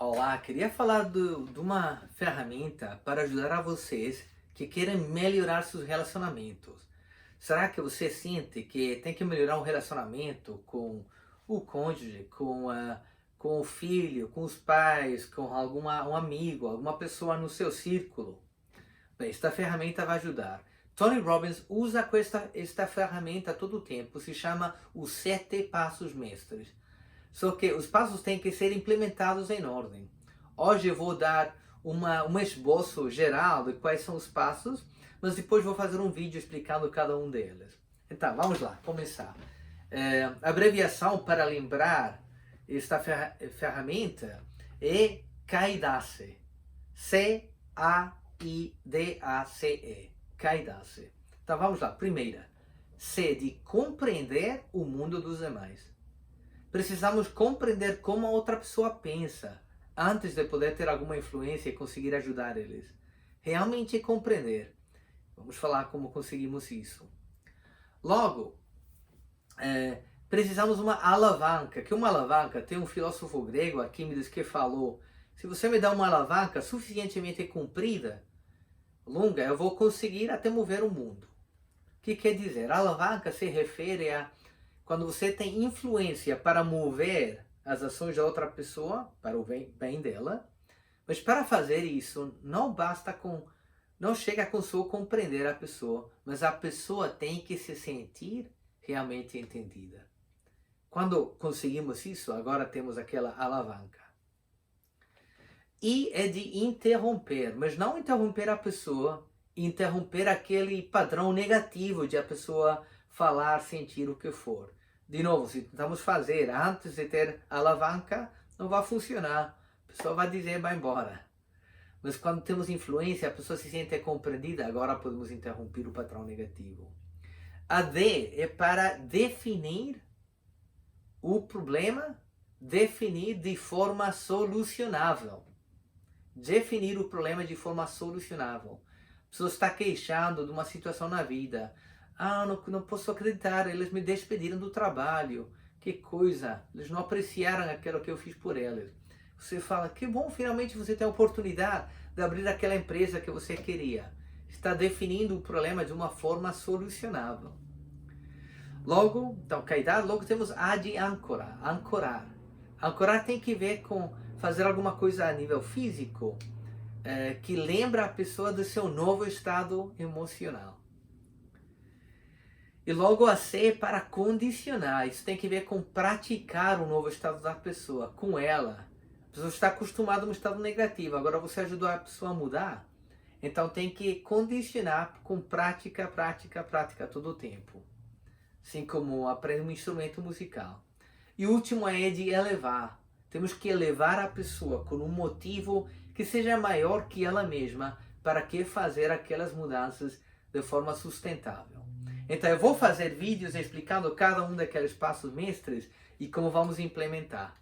Olá, queria falar de uma ferramenta para ajudar a vocês que querem melhorar seus relacionamentos. Será que você sente que tem que melhorar um relacionamento com o cônjuge, com o filho, com os pais, com um amigo, alguma pessoa no seu círculo? Bem, esta ferramenta vai ajudar. Tony Robbins usa esta ferramenta todo o tempo, se chama os 7 passos mestres. Só que os passos têm que ser implementados em ordem. Hoje eu vou dar um esboço geral de quais são os passos, mas depois vou fazer um vídeo explicando cada um deles. Então, vamos lá, começar. A abreviação para lembrar esta ferramenta é Kaidace. C-A-I-D-A-C-E. Kaidace. Então vamos lá. Primeira, C de compreender o mundo dos demais. Precisamos compreender como a outra pessoa pensa antes de poder ter alguma influência e conseguir ajudar eles. Realmente compreender. Vamos falar como conseguimos isso. Logo, precisamos de uma alavanca. Que uma alavanca, tem um filósofo grego, Arquímedes, que falou: se você me dá uma alavanca suficientemente comprida, longa, eu vou conseguir até mover o mundo. O que quer dizer? A alavanca se refere a quando você tem influência para mover as ações da outra pessoa, para o bem dela, mas para fazer isso, não chega com só compreender a pessoa, mas a pessoa tem que se sentir realmente entendida. Quando conseguimos isso, agora temos aquela alavanca. E é de interromper, mas não interromper a pessoa, interromper aquele padrão negativo de a pessoa falar, sentir o que for. De novo, se tentamos fazer antes de ter alavanca, não vai funcionar. A pessoa vai dizer, vai embora. Mas quando temos influência, a pessoa se sente compreendida, agora podemos interromper o padrão negativo. A D é para definir o problema, definir de forma solucionável. Definir o problema de forma solucionável. A pessoa está queixando de uma situação na vida. Não posso acreditar, eles me despediram do trabalho. Que coisa, eles não apreciaram aquilo que eu fiz por eles. Você fala, que bom, finalmente você tem a oportunidade de abrir aquela empresa que você queria. Está definindo o problema de uma forma solucionável. Logo, então, Kaidace, logo temos A de âncora, ancorar. Ancorar tem que ver com fazer alguma coisa a nível físico que lembra a pessoa do seu novo estado emocional. E logo a C é para condicionar. Isso tem que ver com praticar o novo estado da pessoa, com ela. A pessoa está acostumada a um estado negativo, agora você ajudou a pessoa a mudar. Então tem que condicionar com prática, prática, prática todo o tempo. Assim como aprender um instrumento musical. E o último é de elevar. Temos que elevar a pessoa com um motivo que seja maior que ela mesma para que fazer aquelas mudanças de forma sustentável. Então eu vou fazer vídeos explicando cada um daqueles passos mestres e como vamos implementar.